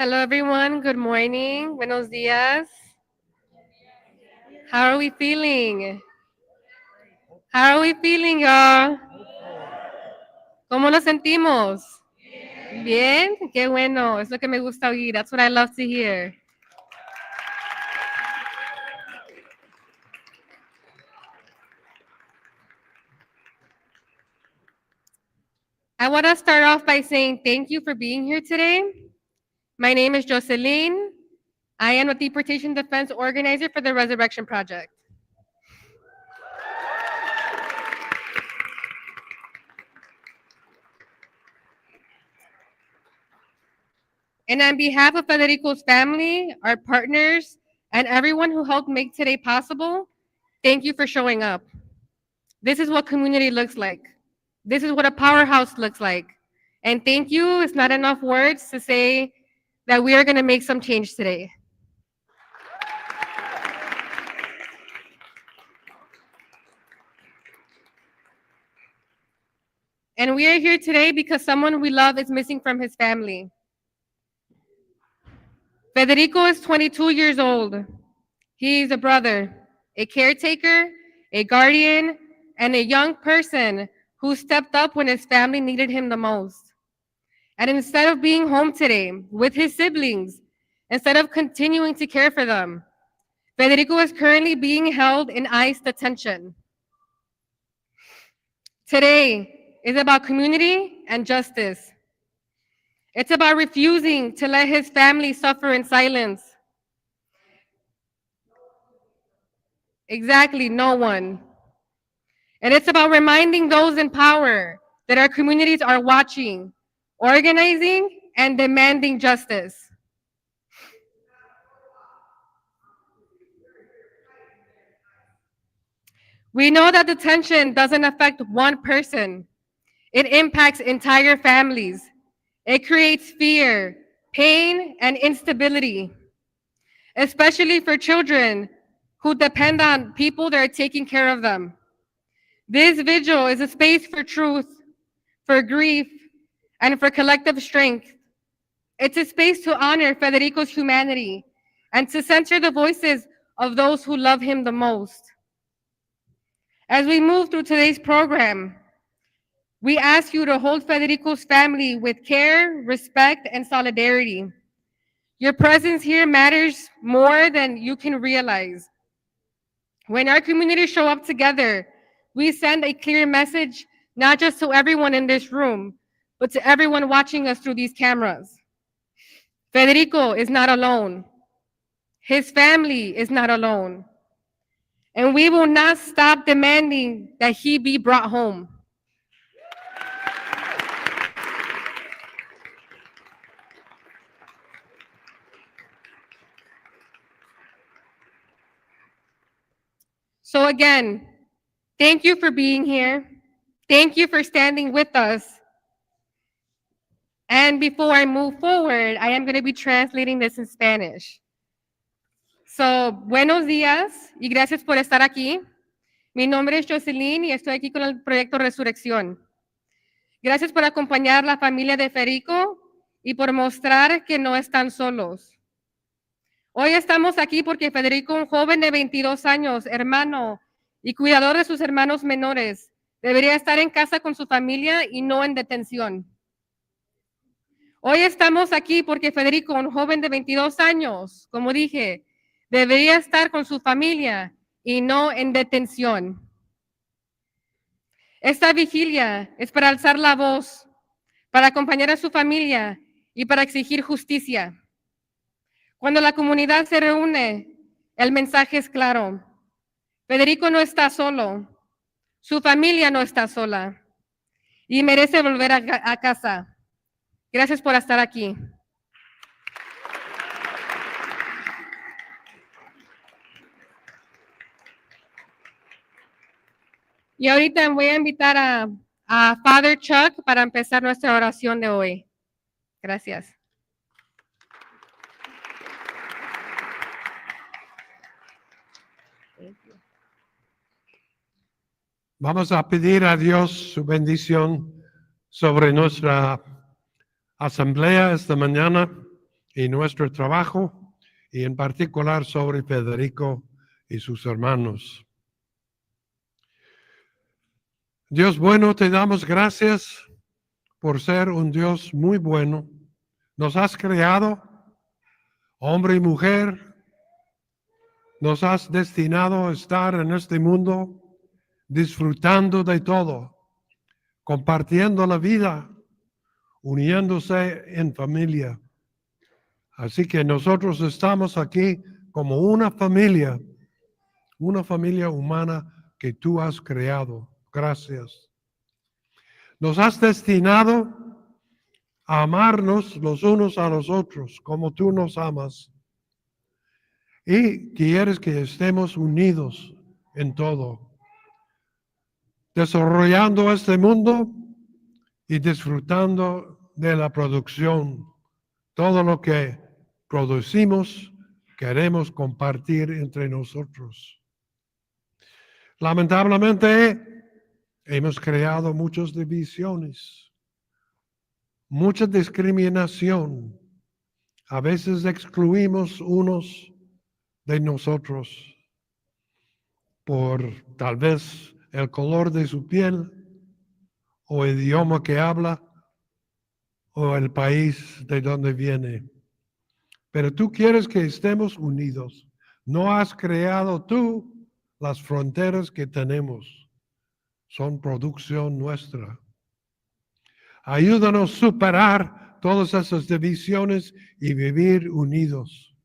Hello, everyone. Good morning. Buenos días. How are we feeling? How are we feeling, y'all? ¿Cómo nos sentimos? Bien. Qué bueno. Es lo que me gusta oír. That's what I love to hear. I want to start off by saying thank you for being here today. My name is Jocelyn. I am a deportation defense organizer for the Resurrection Project. And on behalf of Federico's family, our partners, and everyone who helped make today possible, thank you for showing up. This is what community looks like. This is what a powerhouse looks like. And thank you is not enough words to say that we are going to make some change today. And we are here today because someone we love is missing from his family. Federico is 22 years old. He is a brother, a caretaker, a guardian, and a young person who stepped up when his family needed him the most. And instead of being home today with his siblings, instead of continuing to care for them, Federico is currently being held in ICE detention. Today is about community and justice. It's about refusing to let his family suffer in silence. Exactly, no one. And it's about reminding those in power that our communities are watching, organizing, and demanding justice. We know that detention doesn't affect one person. It impacts entire families. It creates fear, pain, and instability, especially for children who depend on people that are taking care of them. This vigil is a space for truth, for grief, and for collective strength. It's a space to honor Federico's humanity and to center the voices of those who love him the most. As we move through today's program, we ask you to hold Federico's family with care, respect, and solidarity. Your presence here matters more than you can realize. When our communities show up together, we send a clear message, not just to everyone in this room, but to everyone watching us through these cameras. Federico is not alone. His family is not alone. And we will not stop demanding that he be brought home. So again, thank you for being here. Thank you for standing with us. And before I move forward, I am going to be translating this in Spanish. So, buenos días y gracias por estar aquí. Mi nombre es Jocelyn y estoy aquí con el proyecto Resurrección. Gracias por acompañar a la familia de Federico y por mostrar que no están solos. Hoy estamos aquí porque Federico, un joven de 22 años, hermano y cuidador de sus hermanos menores, debería estar en casa con su familia y no en detención. Hoy estamos aquí porque Federico, un joven de 22 años, como dije, debería estar con su familia y no en detención. Esta vigilia es para alzar la voz, para acompañar a su familia y para exigir justicia. Cuando la comunidad se reúne, el mensaje es claro. Federico no está solo, su familia no está sola y merece volver a casa. Gracias por estar aquí. Y ahorita voy a invitar a Father Chuck para empezar nuestra oración de hoy. Gracias. Vamos a pedir a Dios su bendición sobre nuestra asamblea esta mañana y nuestro trabajo, y en particular sobre Federico y sus hermanos. Dios bueno, te damos gracias por ser un Dios muy bueno. Nos has creado, hombre y mujer, nos has destinado a estar en este mundo disfrutando de todo, compartiendo la vida, uniéndose en familia. Así que nosotros estamos aquí como una familia humana que tú has creado. Gracias. Nos has destinado a amarnos los unos a los otros como tú nos amas. Y quieres que estemos unidos en todo, desarrollando este mundo y disfrutando de la producción. Todo lo que producimos queremos compartir entre nosotros. Lamentablemente, hemos creado muchas divisiones, mucha discriminación. A veces excluimos unos de nosotros por tal vez el color de su piel o el idioma que habla o el país de donde viene. Pero tú quieres que estemos unidos. No has creado tú las fronteras que tenemos. Son producción nuestra. Ayúdanos a superar todas esas divisiones y vivir unidos.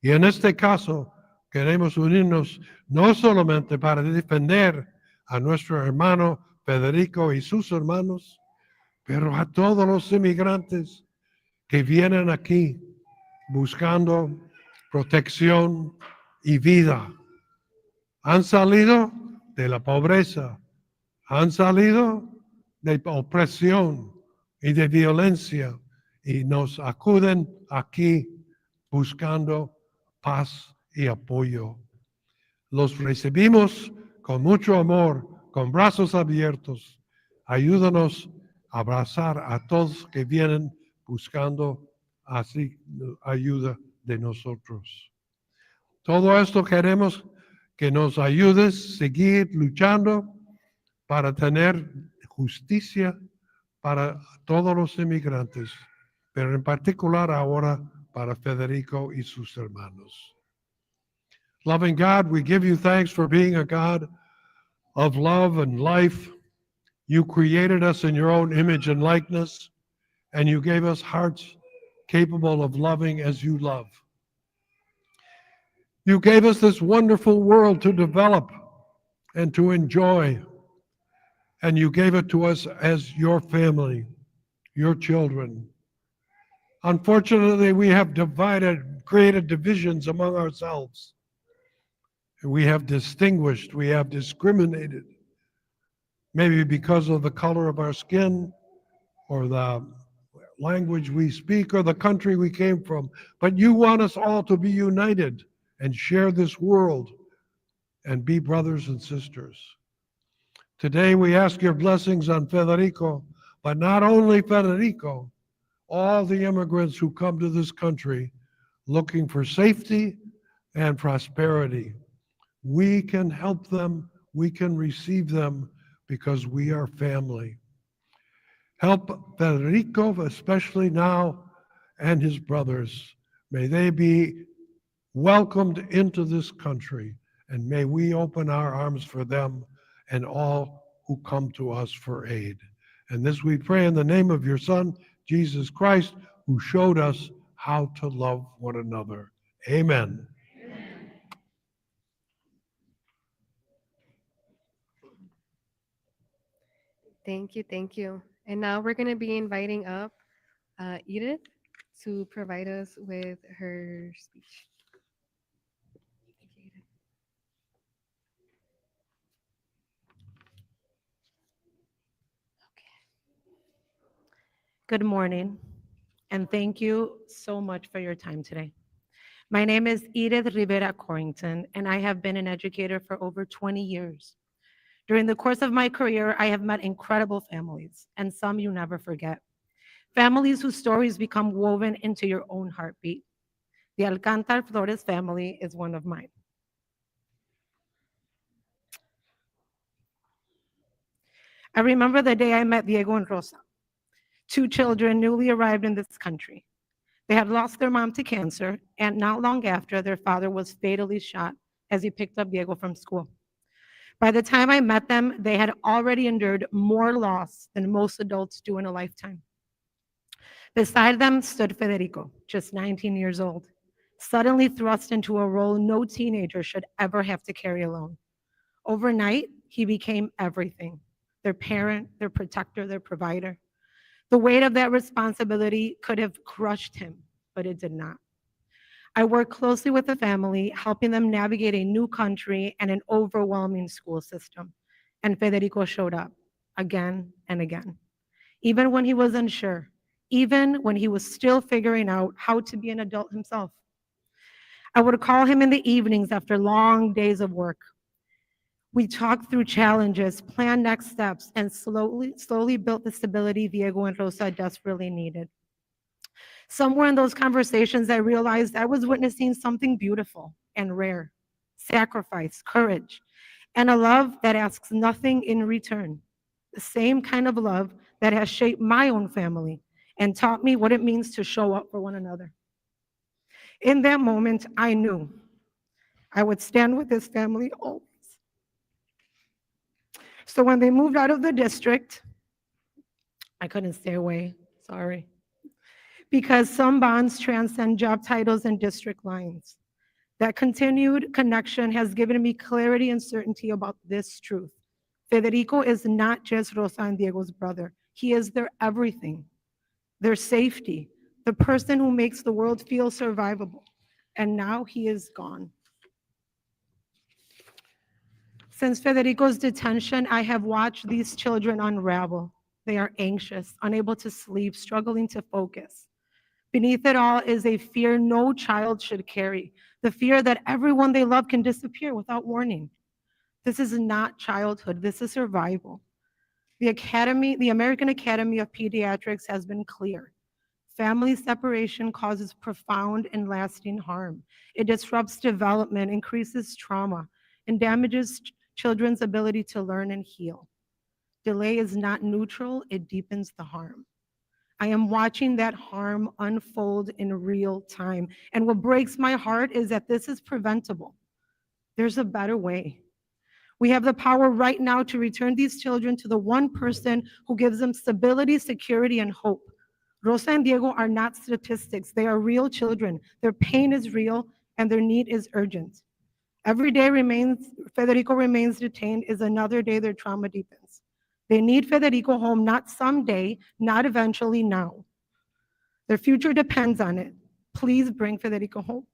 Y en este caso, queremos unirnos no solamente para defender a nuestro hermano Federico y sus hermanos, pero a todos los inmigrantes que vienen aquí buscando protección y vida. Han salido de la pobreza, han salido de opresión y de violencia y nos acuden aquí buscando paz y apoyo. Los recibimos con mucho amor, con brazos abiertos. Ayúdanos a abrazar a todos que vienen buscando así ayuda de nosotros. Todo esto queremos que nos ayudes a seguir luchando para tener justicia para todos los inmigrantes, pero en particular ahora para Federico y sus hermanos. Loving God, we give you thanks for being a God of love and life. You created us in your own image and likeness, and you gave us hearts capable of loving as you love. You gave us this wonderful world to develop and to enjoy, and you gave it to us as your family, your children. Unfortunately, we have created divisions among ourselves. We have distinguished, we have discriminated, maybe because of the color of our skin or the language we speak or the country we came from. But you want us all to be united and share this world and be brothers and sisters. Today we ask your blessings on Federico, but not only Federico, all the immigrants who come to this country looking for safety and prosperity. We can help them, we can receive them because we are family. Help Federico, especially now, and his brothers. May they be welcomed into this country, and may we open our arms for them and all who come to us for aid. And this we pray in the name of your Son, Jesus Christ, who showed us how to love one another. Amen. Thank you, thank you. And now we're going to be inviting up Edith to provide us with her speech. Thank you, Edith. Good morning, and thank you so much for your time today. My name is Edith Rivera Corrington, and I have been an educator for over 20 years. During the course of my career, I have met incredible families, and some you never forget. families whose stories become woven into your own heartbeat. The Alcantar Flores family is one of mine. I remember the day I met Diego and Rosa, two children newly arrived in this country. They had lost their mom to cancer, and not long after, their father was fatally shot as he picked up Diego from school. By the time I met them, they had already endured more loss than most adults do in a lifetime. Beside them stood Federico, just 19 years old, suddenly thrust into a role no teenager should ever have to carry alone. Overnight, he became everything: their parent, their protector, their provider. The weight of that responsibility could have crushed him, but it did not. I worked closely with the family, helping them navigate a new country and an overwhelming school system. And Federico showed up again and again, even when he was unsure, even when he was still figuring out how to be an adult himself. I would call him in the evenings after long days of work. We talked through challenges, planned next steps, and slowly built the stability Diego and Rosa desperately needed. Somewhere in those conversations, I realized I was witnessing something beautiful and rare: sacrifice, courage, and a love that asks nothing in return. The same kind of love that has shaped my own family and taught me what it means to show up for one another. In that moment, I knew I would stand with this family always. So when they moved out of the district, I couldn't stay away, sorry, because some bonds transcend job titles and district lines. That continued connection has given me clarity and certainty about this truth. Federico is not just Rosa and Diego's brother. He is their everything, their safety, the person who makes the world feel survivable. And now he is gone. Since Federico's detention, I have watched these children unravel. They are anxious, unable to sleep, struggling to focus. Beneath it all is a fear no child should carry, the fear that everyone they love can disappear without warning. This is not childhood, this is survival. The American Academy of Pediatrics has been clear. Family separation causes profound and lasting harm. It disrupts development, increases trauma, and damages children's ability to learn and heal. Delay is not neutral, it deepens the harm. I am watching that harm unfold in real time. And what breaks my heart is that this is preventable. There's a better way. We have the power right now to return these children to the one person who gives them stability, security, and hope. Rosa and Diego are not statistics. They are real children. Their pain is real, and their need is urgent. Every day Federico remains detained is another day their trauma deepens. They need Federico home, not someday, not eventually, now. Their future depends on it. Please bring Federico home.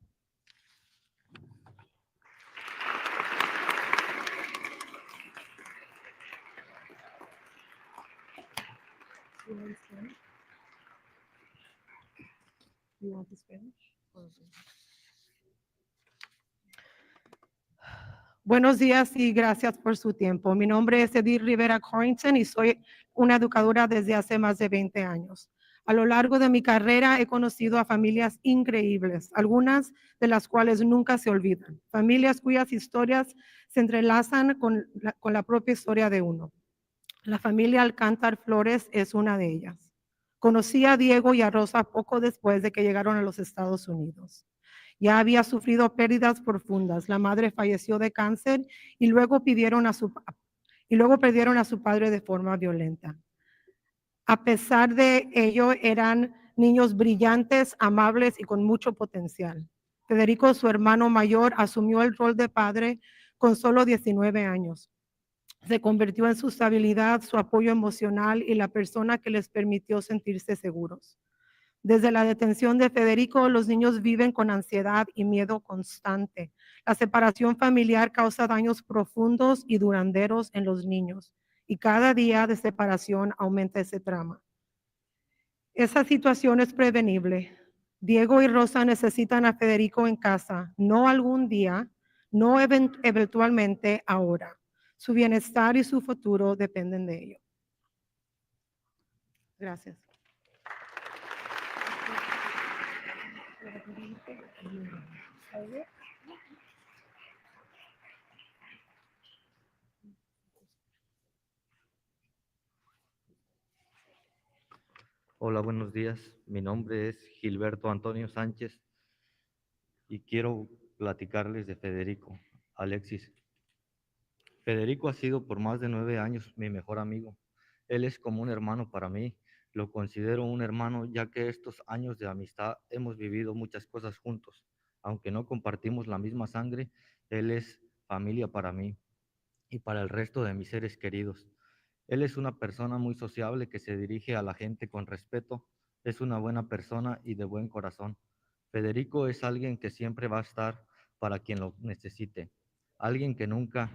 You want the Spanish? Buenos días y gracias por su tiempo. Mi nombre es Edith Rivera Corrington y soy una educadora desde hace más de 20 años. A lo largo de mi carrera he conocido a familias increíbles, algunas de las cuales nunca se olvidan. Familias cuyas historias se entrelazan con la propia historia de uno. La familia Alcantar Flores es una de ellas. Conocí a Diego y a Rosa poco después de que llegaron a los Estados Unidos. Ya había sufrido pérdidas profundas. La madre falleció de cáncer y luego perdieron a su padre de forma violenta. A pesar de ello, eran niños brillantes, amables y con mucho potencial. Federico, su hermano mayor, asumió el rol de padre con solo 19 años. Se convirtió en su estabilidad, su apoyo emocional y la persona que les permitió sentirse seguros. Desde la detención de Federico, los niños viven con ansiedad y miedo constante. La separación familiar causa daños profundos y duraderos en los niños, y cada día de separación aumenta ese trauma. Esa situación es prevenible. Diego y Rosa necesitan a Federico en casa, no algún día, no eventualmente, ahora. Su bienestar y su futuro dependen de ello. Gracias. Hola, buenos días. Mi nombre es Gilberto Antonio Sánchez y quiero platicarles de Federico Alexis. Federico ha sido por más de 9 años mi mejor amigo. Él es como un hermano para mí. Lo considero un hermano ya que estos años de amistad hemos vivido muchas cosas juntos. Aunque no compartimos la misma sangre, él es familia para mí y para el resto de mis seres queridos. Él es una persona muy sociable que se dirige a la gente con respeto, es una buena persona y de buen corazón. Federico es alguien que siempre va a estar para quien lo necesite, alguien que nunca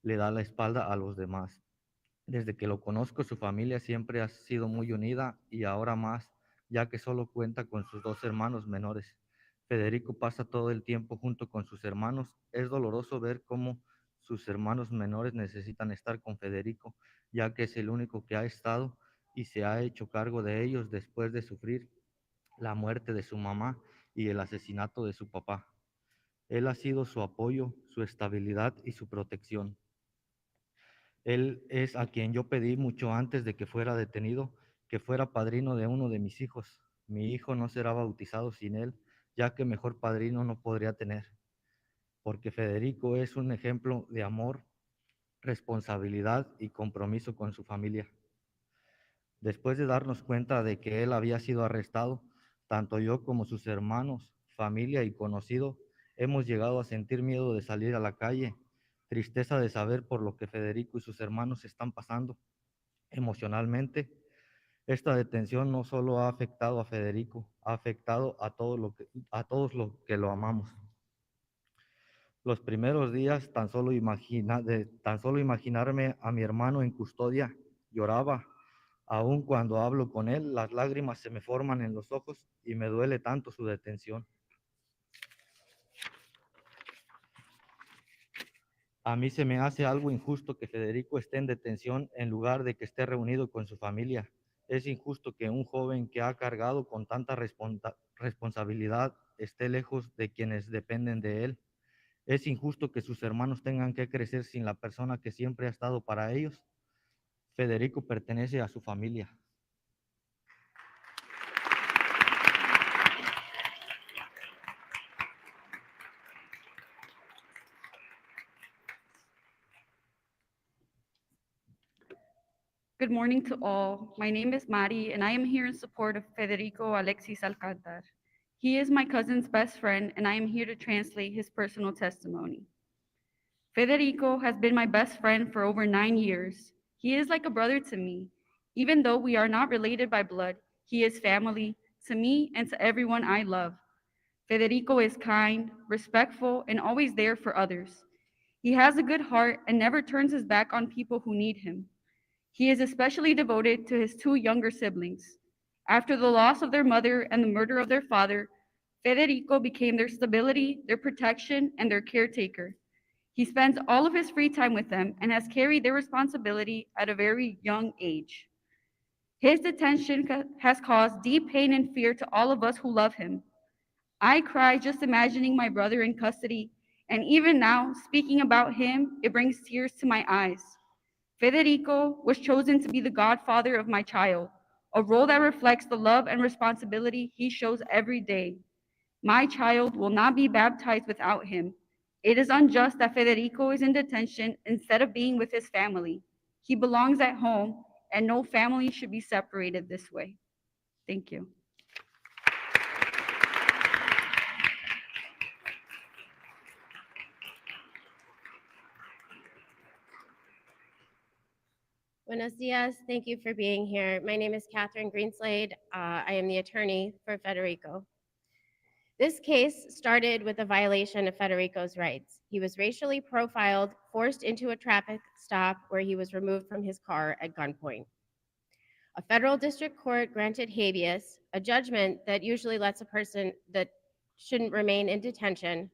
le da la espalda a los demás. Desde que lo conozco, su familia siempre ha sido muy unida y ahora más, ya que solo cuenta con sus 2 hermanos menores. Federico pasa todo el tiempo junto con sus hermanos. Es doloroso ver cómo sus hermanos menores necesitan estar con Federico, ya que es el único que ha estado y se ha hecho cargo de ellos después de sufrir la muerte de su mamá y el asesinato de su papá. Él ha sido su apoyo, su estabilidad y su protección. Él es a quien yo pedí mucho antes de que fuera detenido, que fuera padrino de uno de mis hijos. Mi hijo no será bautizado sin él, ya que mejor padrino no podría tener, porque Federico es un ejemplo de amor, responsabilidad y compromiso con su familia. Después de darnos cuenta de que él había sido arrestado, tanto yo como sus hermanos, familia y conocido, hemos llegado a sentir miedo de salir a la calle, tristeza de saber por lo que Federico y sus hermanos están pasando emocionalmente. Esta detención no solo ha afectado a Federico, ha afectado a todos los que lo amamos. Los primeros días, tan solo imaginarme a mi hermano en custodia, lloraba. Aun cuando hablo con él, las lágrimas se me forman en los ojos y me duele tanto su detención. A mí se me hace algo injusto que Federico esté en detención en lugar de que esté reunido con su familia. Es injusto que un joven que ha cargado con tanta responsabilidad esté lejos de quienes dependen de él. Es injusto que sus hermanos tengan que crecer sin la persona que siempre ha estado para ellos. Federico pertenece a su familia. Good morning to all. My name is Mari, and I am here in support of Federico Alexis Alcantar. He is my cousin's best friend, and I am here to translate his personal testimony. Federico has been my best friend for over 9 years. He is like a brother to me. Even though we are not related by blood, he is family to me and to everyone I love. Federico is kind, respectful, and always there for others. He has a good heart and never turns his back on people who need him. He is especially devoted to his 2 younger siblings. After the loss of their mother and the murder of their father, Federico became their stability, their protection, and their caretaker. He spends all of his free time with them and has carried their responsibility at a very young age. His detention has caused deep pain and fear to all of us who love him. I cry just imagining my brother in custody, and even now, speaking about him, it brings tears to my eyes. Federico was chosen to be the godfather of my child, a role that reflects the love and responsibility he shows every day. My child will not be baptized without him. It is unjust that Federico is in detention instead of being with his family. He belongs at home, and no family should be separated this way. Thank you. Buenos dias. Thank you for being here. My name is Catherine Greenslade. I am the attorney for Federico. This case started with a violation of Federico's rights. He was racially profiled, forced into a traffic stop where he was removed from his car at gunpoint. A federal district court granted habeas, a judgment that usually lets a person that shouldn't remain in detention,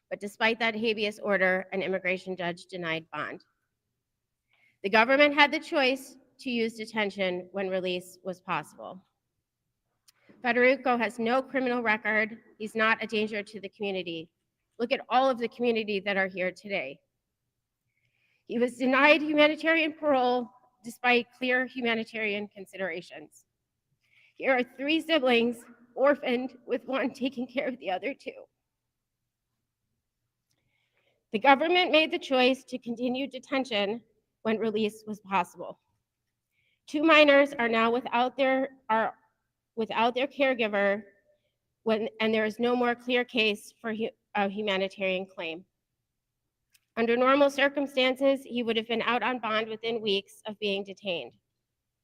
but despite that habeas order, an immigration judge denied bond. The government had the choice to use detention when release was possible. Federico has no criminal record. He's not a danger to the community. Look at all of the community that are here today. He was denied humanitarian parole despite clear humanitarian considerations. Here are 3 siblings, orphaned, with one taking care of the other 2. The government made the choice to continue detention when release was possible. 2 minors are now without their caregiver and there is no more clear case for a humanitarian claim. Under normal circumstances, he would have been out on bond within weeks of being detained.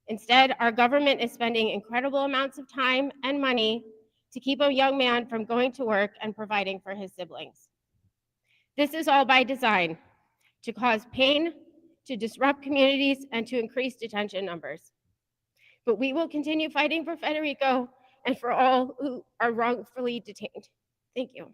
Instead, our government is spending incredible amounts of time and money to keep a young man from going to work and providing for his siblings. This is all by design, to cause pain, to disrupt communities, and to increase detention numbers. But we will continue fighting for Federico and for all who are wrongfully detained. Thank you.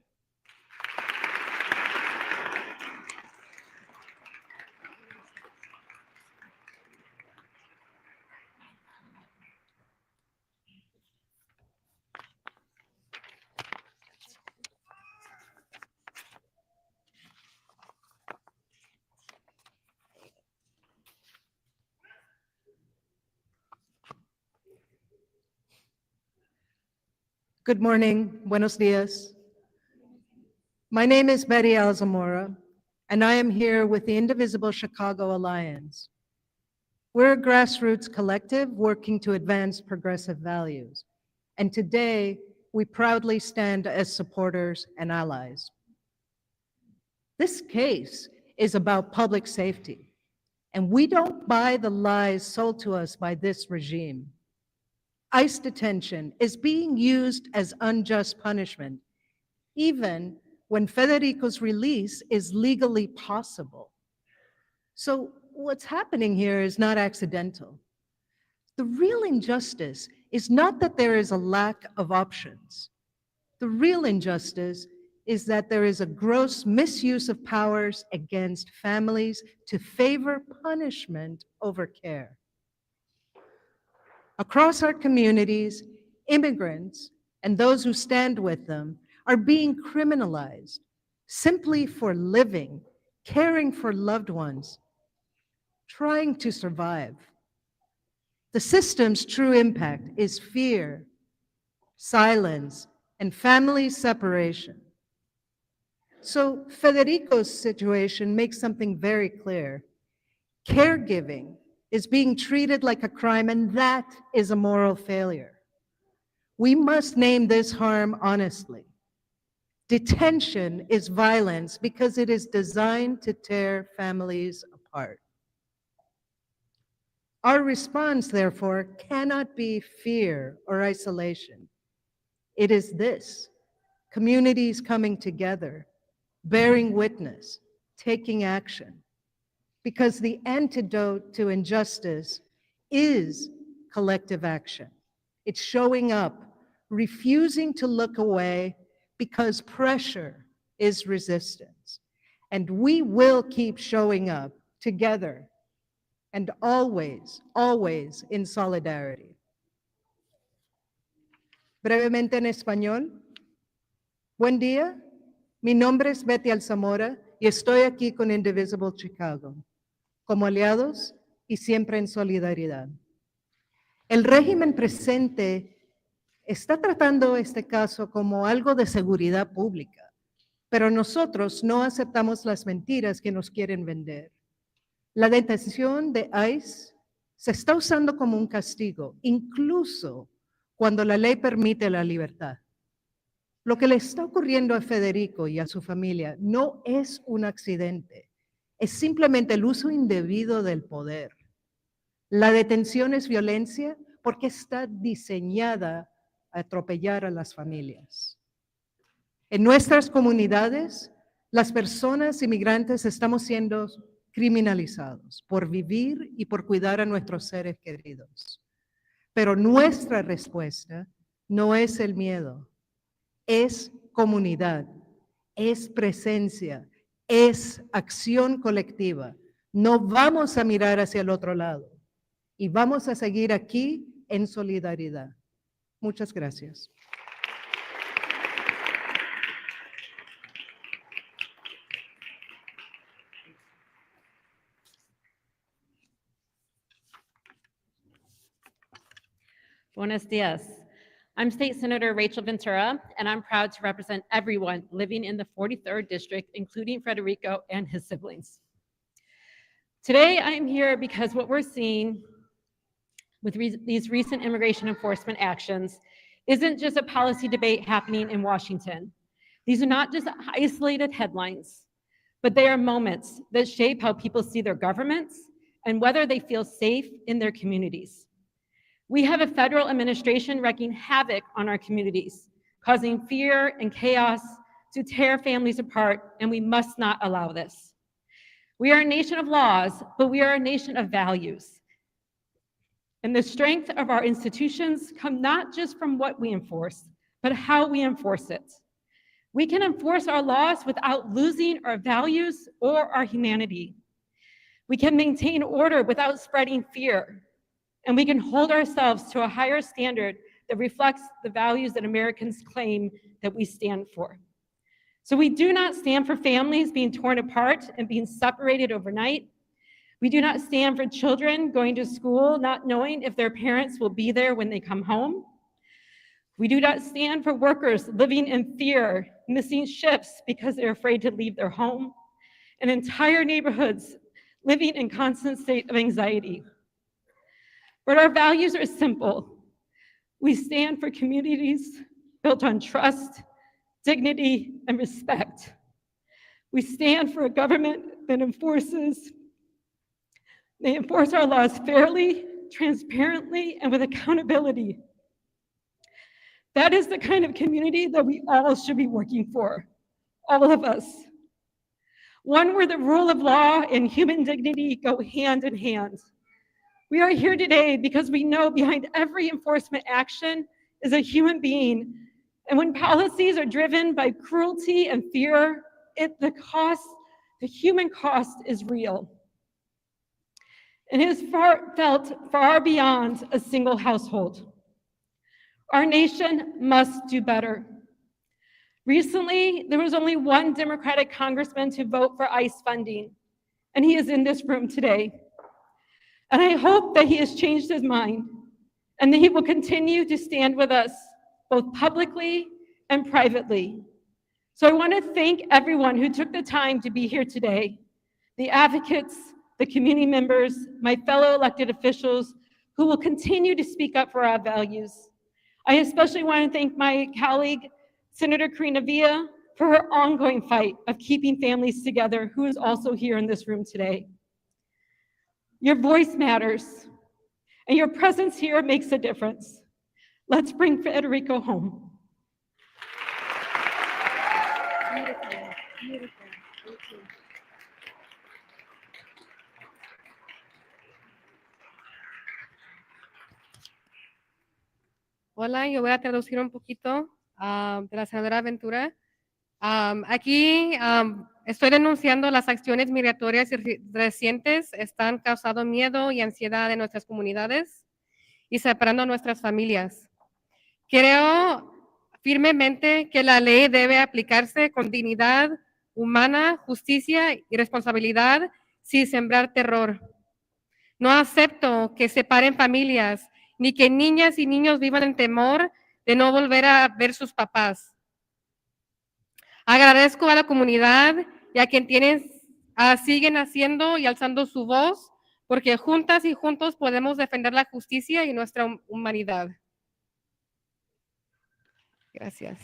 Good morning, buenos dias. My name is Betty Alzamora, and I am here with the Indivisible Chicago Alliance. We're a grassroots collective working to advance progressive values, and today we proudly stand as supporters and allies. This case is about public safety, and we don't buy the lies sold to us by this regime. ICE detention is being used as unjust punishment, even when Federico's release is legally possible. So what's happening here is not accidental. The real injustice is not that there is a lack of options. The real injustice is that there is a gross misuse of powers against families to favor punishment over care. Across our communities, immigrants and those who stand with them are being criminalized simply for living, caring for loved ones, trying to survive. The system's true impact is fear, silence, and family separation. So Federico's situation makes something very clear. Caregiving is being treated like a crime, and that is a moral failure. We must name this harm honestly. Detention is violence because it is designed to tear families apart. Our response, therefore, cannot be fear or isolation. It is this: communities coming together, bearing witness, taking action. Because the antidote to injustice is collective action. It's showing up, refusing to look away because pressure is resistance. And we will keep showing up together and always, always in solidarity. Brevemente en español. Buen día, mi nombre es Betty Alzamora y estoy aquí con Indivisible Chicago, como aliados y siempre en solidaridad. El régimen presente está tratando este caso como algo de seguridad pública, pero nosotros no aceptamos las mentiras que nos quieren vender. La detención de ICE se está usando como un castigo, incluso cuando la ley permite la libertad. Lo que le está ocurriendo a Federico y a su familia no es un accidente. Es simplemente el uso indebido del poder. La detención es violencia porque está diseñada a atropellar a las familias. En nuestras comunidades, las personas inmigrantes estamos siendo criminalizados por vivir y por cuidar a nuestros seres queridos. Pero nuestra respuesta no es el miedo, es comunidad, es presencia, es acción colectiva. No vamos a mirar hacia el otro lado y vamos a seguir aquí en solidaridad. Muchas gracias. Buenos dias. I'm State Senator Rachel Ventura, and I'm proud to represent everyone living in the 43rd District, including Federico and his siblings. Today, I am here because what we're seeing with these recent immigration enforcement actions isn't just a policy debate happening in Washington. These are not just isolated headlines, but they are moments that shape how people see their governments and whether they feel safe in their communities. We have a federal administration wreaking havoc on our communities, causing fear and chaos to tear families apart, and we must not allow this. We are a nation of laws, but we are a nation of values. And the strength of our institutions come not just from what we enforce, but how we enforce it. We can enforce our laws without losing our values or our humanity. We can maintain order without spreading fear. And we can hold ourselves to a higher standard that reflects the values that Americans claim that we stand for. So we do not stand for families being torn apart and being separated overnight. We do not stand for children going to school not knowing if their parents will be there when they come home. We do not stand for workers living in fear, missing shifts because they're afraid to leave their home, and entire neighborhoods living in constant state of anxiety. But our values are simple. We stand for communities built on trust, dignity, and respect. We stand for a government that enforces our laws fairly, transparently, and with accountability. That is the kind of community that we all should be working for, all of us. One where the rule of law and human dignity go hand in hand. We are here today because we know behind every enforcement action is a human being. And when policies are driven by cruelty and fear, the human cost is real. And it is felt far beyond a single household. Our nation must do better. Recently, there was only one Democratic congressman to vote for ICE funding, and he is in this room today. And I hope that he has changed his mind and that he will continue to stand with us, both publicly and privately. So I want to thank everyone who took the time to be here today, the advocates, the community members, my fellow elected officials who will continue to speak up for our values. I especially want to thank my colleague, Senator Karina Villa, for her ongoing fight of keeping families together, who is also here in this room today. Your voice matters, and your presence here makes a difference. Let's bring Federico home. Hola, yo voy a traducir un poquito de la senadora Ventura. Aquí estoy denunciando las acciones migratorias recientes, están causando miedo y ansiedad en nuestras comunidades y separando a nuestras familias. Creo firmemente que la ley debe aplicarse con dignidad humana, justicia y responsabilidad sin sembrar terror. No acepto que separen familias ni que niñas y niños vivan en temor de no volver a ver sus papás. Agradezco a la comunidad y a quienes siguen haciendo y alzando su voz, porque juntas y juntos podemos defender la justicia y nuestra humanidad. Gracias.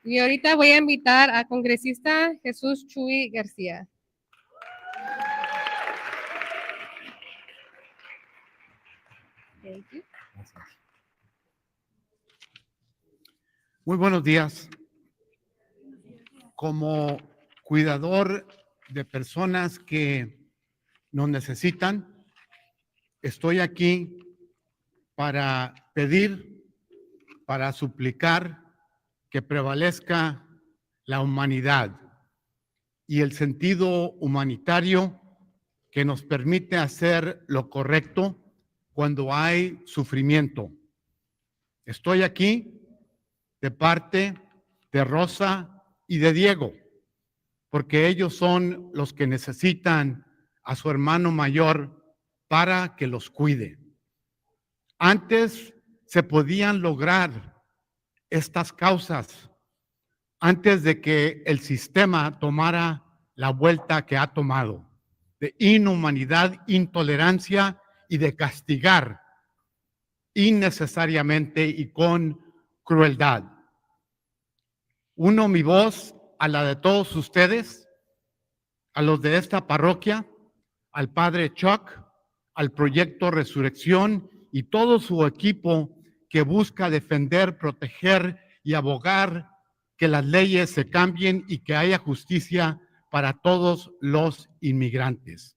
Y ahorita voy a invitar al congresista Jesús Chuy García. Thank you. Muy buenos días. Como cuidador de personas que nos necesitan, estoy aquí para pedir, para suplicar que prevalezca la humanidad y el sentido humanitario que nos permite hacer lo correcto cuando hay sufrimiento. Estoy aquí de parte de Rosa y de Diego, porque ellos son los que necesitan a su hermano mayor para que los cuide. Antes se podían lograr estas causas, antes de que el sistema tomara la vuelta que ha tomado, de inhumanidad, intolerancia y de castigar innecesariamente y con crueldad. Uno mi voz a la de todos ustedes, a los de esta parroquia, al padre Chuck, al proyecto Resurrección y todo su equipo que busca defender, proteger y abogar que las leyes se cambien y que haya justicia para todos los inmigrantes.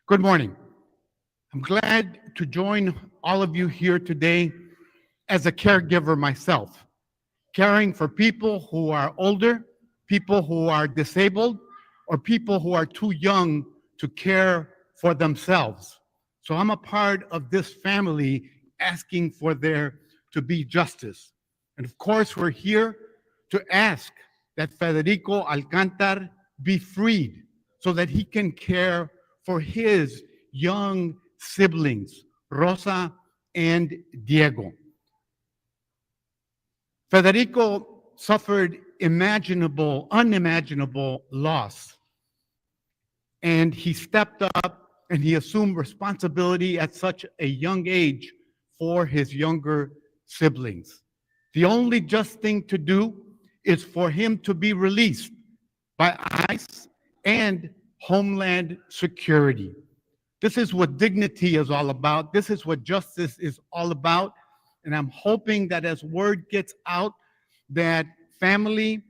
Good morning. I'm glad to join all of you here today as a caregiver myself, caring for people who are older, people who are disabled, or people who are too young to care for themselves. So I'm a part of this family asking for there to be justice. And of course, we're here to ask that Federico Alcantar be freed so that he can care for his young siblings, Rosa and Diego. Federico suffered unimaginable loss. And he stepped up and he assumed responsibility at such a young age for his younger siblings. The only just thing to do is for him to be released by ICE and Homeland Security. This is what dignity is all about. This is what justice is all about. And I'm hoping that as word gets out that family,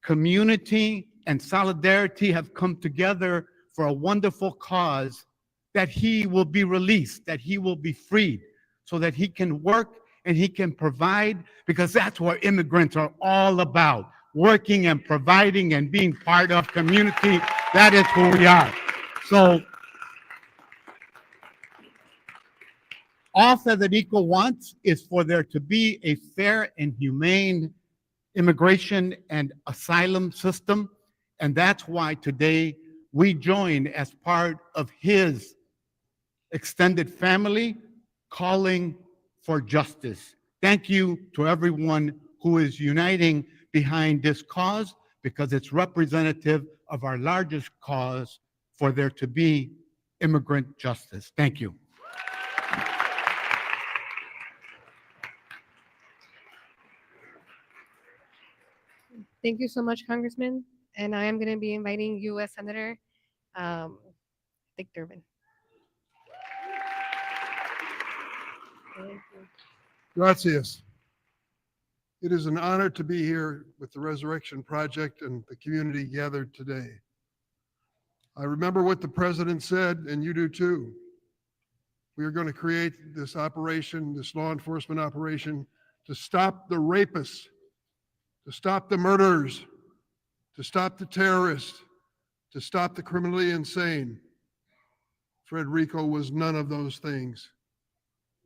community, and solidarity have come together for a wonderful cause, that he will be released, that he will be freed, so that he can work and he can provide, because that's what immigrants are all about, working and providing and being part of community. That is who we are. So all Federico wants is for there to be a fair and humane immigration and asylum system. And that's why today we join as part of his extended family calling for justice. Thank you to everyone who is uniting behind this cause, because it's representative of our largest cause for there to be immigrant justice. Thank you. Thank you so much, Congressman. And I am going to be inviting U.S. Senator Dick Durbin. Thank you. Gracias. It is an honor to be here with the Resurrection Project and the community gathered today. I remember what the president said, and you do too. We are going to create this operation, this law enforcement operation, to stop the rapists, to stop the murderers, to stop the terrorists, to stop the criminally insane. Federico was none of those things.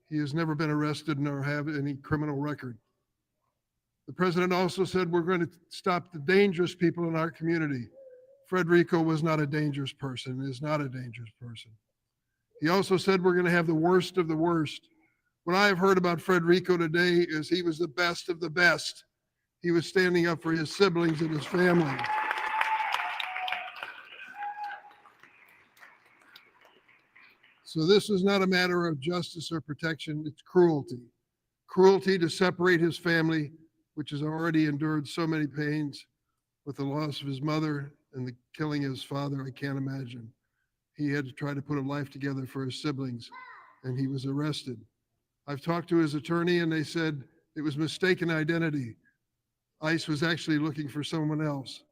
He has never been arrested nor have any criminal record. The president also said we're going to stop the dangerous people in our community. Federico was not a dangerous person, is not a dangerous person. He also said we're going to have the worst of the worst. What I have heard about Federico today is he was the best of the best. He was standing up for his siblings and his family. So this is not a matter of justice or protection, it's cruelty. Cruelty to separate his family, which has already endured so many pains with the loss of his mother and the killing of his father. I can't imagine. He had to try to put a life together for his siblings, and he was arrested. I've talked to his attorney, and they said it was mistaken identity. ICE was actually looking for someone else.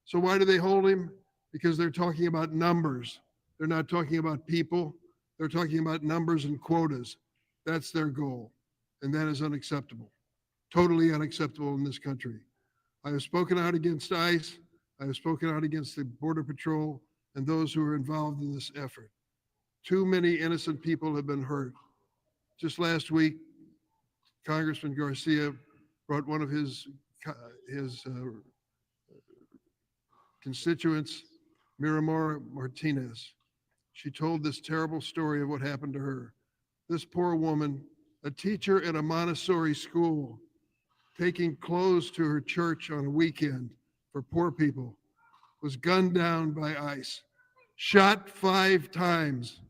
So why do they hold him? Because they're talking about numbers. They're not talking about people. They're talking about numbers and quotas. That's their goal, and that is unacceptable. Totally unacceptable in this country. I have spoken out against ICE. I have spoken out against the Border Patrol and those who are involved in this effort. Too many innocent people have been hurt. Just last week, Congressman Garcia brought one of his constituents, Miramar Martinez. She told this terrible story of what happened to her. This poor woman, a teacher at a Montessori school, taking clothes to her church on a weekend for poor people, was gunned down by ICE, shot 5 times.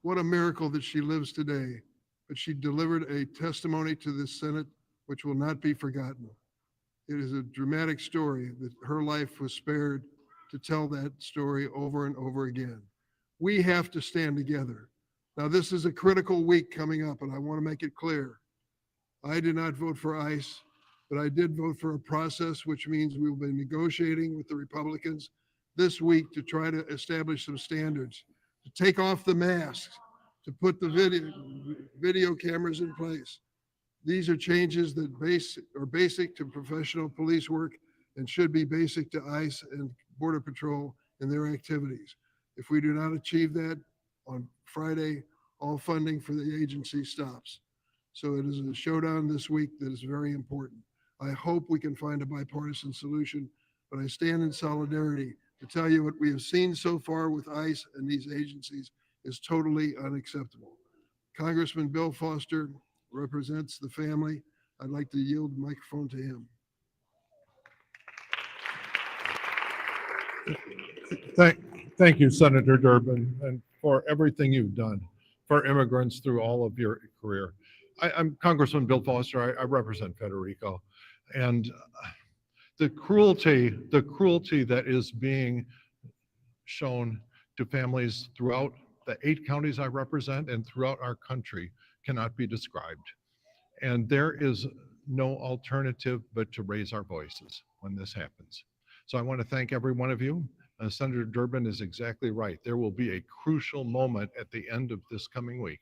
What a miracle that she lives today. But she delivered a testimony to the Senate which will not be forgotten. It is a dramatic story that her life was spared to tell that story over and over again. We have to stand together. Now, this is a critical week coming up, and I want to make it clear. I did not vote for ICE, but I did vote for a process, which means we will be negotiating with the Republicans this week to try to establish some standards, to take off the masks, to put the video cameras in place. These are changes that are basic to professional police work and should be basic to ICE and Border Patrol in their activities. If we do not achieve that on Friday, all funding for the agency stops. So it is a showdown this week that is very important. I hope we can find a bipartisan solution, but I stand in solidarity to tell you what we have seen so far with ICE and these agencies is totally unacceptable. Congressman Bill Foster represents the family. I'd like to yield the microphone to him. Thank you, Senator Durbin, and for everything you've done for immigrants through all of your career. I'm Congressman Bill Foster. I represent Federico, and the cruelty that is being shown to families throughout the 8 counties I represent and throughout our country cannot be described. And there is no alternative but to raise our voices when this happens. So I want to thank every one of you. Senator Durbin is exactly right. There will be a crucial moment at the end of this coming week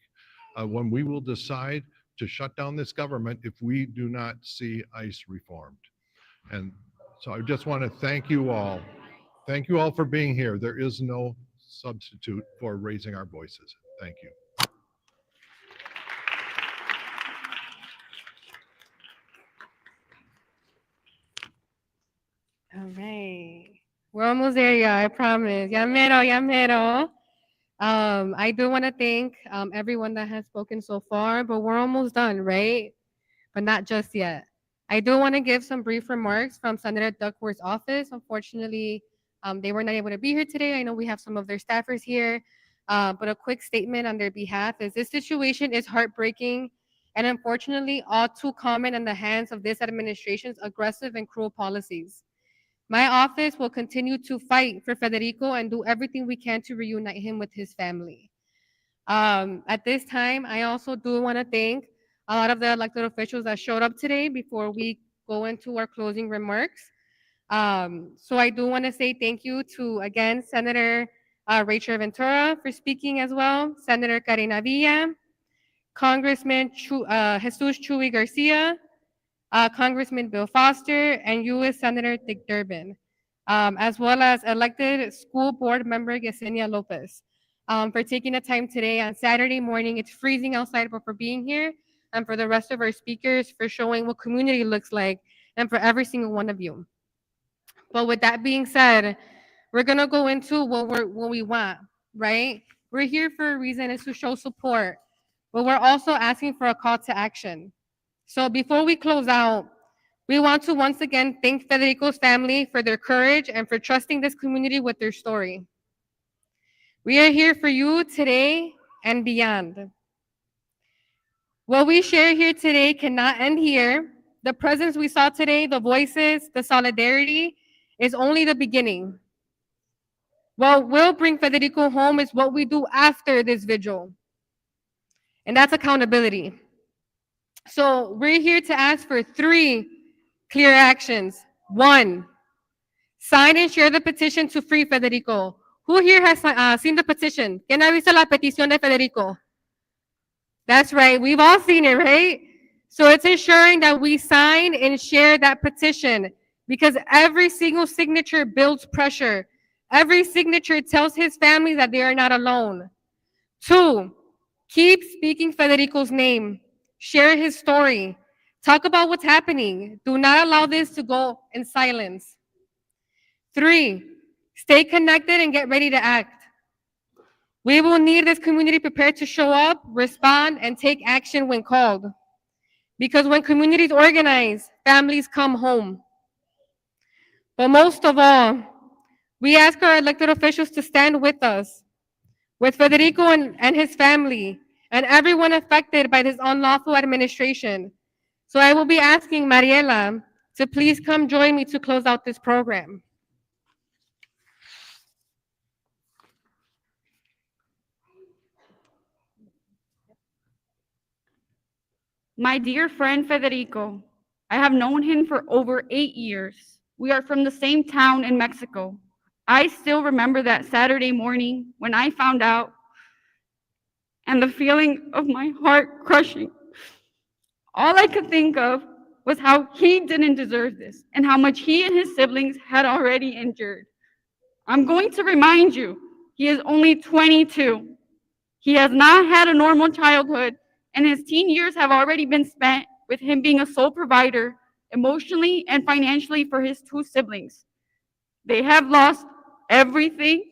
when we will decide to shut down this government if we do not see ICE reformed. And so I just want to thank you all. Thank you all for being here. There is no substitute for raising our voices. Thank you. All right. We're almost there, y'all, I promise. Ya mero, ya mero. I do want to thank everyone that has spoken so far, but we're almost done, right? But not just yet. I do want to give some brief remarks from Senator Duckworth's office. Unfortunately, they were not able to be here today. I know we have some of their staffers here, but a quick statement on their behalf is this situation is heartbreaking and unfortunately all too common in the hands of this administration's aggressive and cruel policies. My office will continue to fight for Federico and do everything we can to reunite him with his family. At this time, I also do want to thank a lot of the elected officials that showed up today before we go into our closing remarks. So I do want to say thank you to, again, Senator Rachel Ventura for speaking as well, Senator Karina Villa, Congressman Jesus Chuy Garcia, Congressman Bill Foster, and U.S. Senator Dick Durbin, as well as elected school board member Yesenia Lopez, for taking the time today on Saturday morning. It's freezing outside, but for being here, and for the rest of our speakers for showing what community looks like, and for every single one of you. But with that being said, we're gonna go into what we want, right? We're here for a reason, is to show support, but we're also asking for a call to action. So before we close out, we want to once again thank Federico's family for their courage and for trusting this community with their story. We are here for you today and beyond. What we share here today cannot end here. The presence we saw today, the voices, the solidarity, is only the beginning. What will bring Federico home is what we do after this vigil, and that's accountability. So we're here to ask for 3 clear actions. 1, sign and share the petition to free Federico. Who here has seen the petition? ¿Quién ha visto la petición de Federico? That's right, we've all seen it, right? So it's ensuring that we sign and share that petition, because every single signature builds pressure. Every signature tells his family that they are not alone. 2, keep speaking Federico's name. Share his story. Talk about what's happening. Do not allow this to go in silence. 3, stay connected and get ready to act. We will need this community prepared to show up, respond, and take action when called. Because when communities organize, families come home. But most of all, we ask our elected officials to stand with us, with Federico and his family, and everyone affected by this unlawful administration. So I will be asking Mariela to please come join me to close out this program. My dear friend Federico, I have known him for over 8 years. We are from the same town in Mexico. I still remember that Saturday morning when I found out, and the feeling of my heart crushing. All I could think of was how he didn't deserve this and how much he and his siblings had already endured. I'm going to remind you, he is only 22. He has not had a normal childhood, and his teen years have already been spent with him being a sole provider, emotionally and financially, for his 2 siblings. They have lost everything,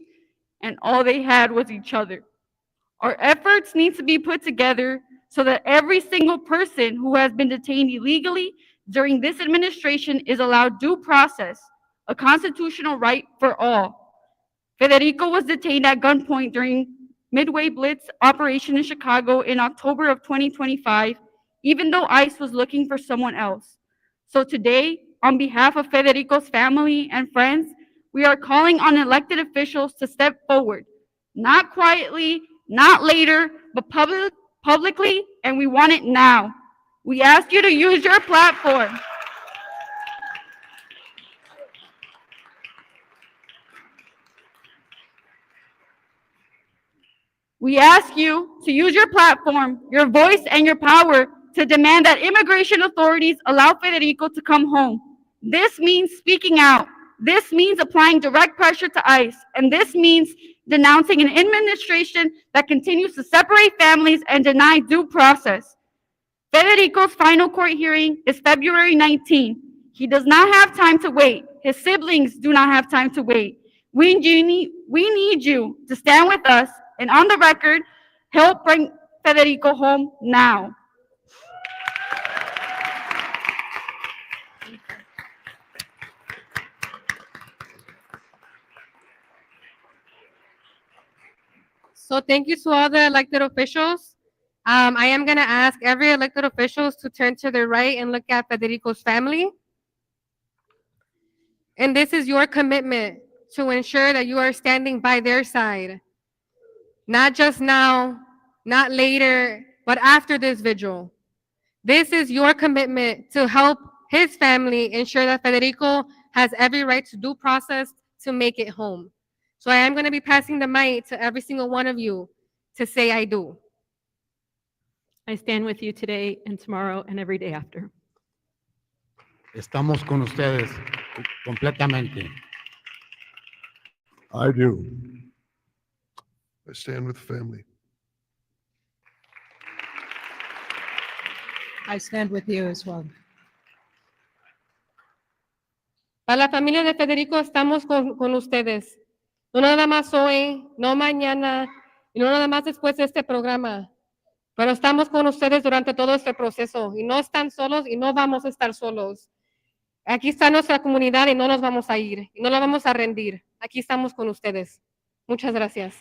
and all they had was each other. Our efforts need to be put together so that every single person who has been detained illegally during this administration is allowed due process, a constitutional right for all. Federico was detained at gunpoint during Midway Blitz operation in Chicago in October of 2025, even though ICE was looking for someone else. So today, on behalf of Federico's family and friends, we are calling on elected officials to step forward, not quietly, not later, but publicly, and we want it now. We ask you to use your platform. We ask you to use your platform, your voice, and your power to demand that immigration authorities allow Federico to come home. This means speaking out. This means applying direct pressure to ICE. And this means denouncing an administration that continues to separate families and deny due process. Federico's final court hearing is February 19. He does not have time to wait. His siblings do not have time to wait. We need you to stand with us and, on the record, help bring Federico home now. So thank you to all the elected officials. I am going to ask every elected officials to turn to their right and look at Federico's family. And this is your commitment to ensure that you are standing by their side. Not just now, not later, but after this vigil. This is your commitment to help his family ensure that Federico has every right to due process to make it home. So I am going to be passing the mic to every single one of you to say I do. I stand with you today and tomorrow and every day after. Estamos con ustedes completamente. I do. I stand with the family. I stand with you as well. Para la familia de Federico estamos con ustedes. No nada más hoy, no mañana, y no nada más después de este programa. Pero estamos con ustedes durante todo este proceso. Y no están solos y no vamos a estar solos. Aquí está nuestra comunidad y no nos vamos a ir. Y no la vamos a rendir. Aquí estamos con ustedes. Muchas gracias.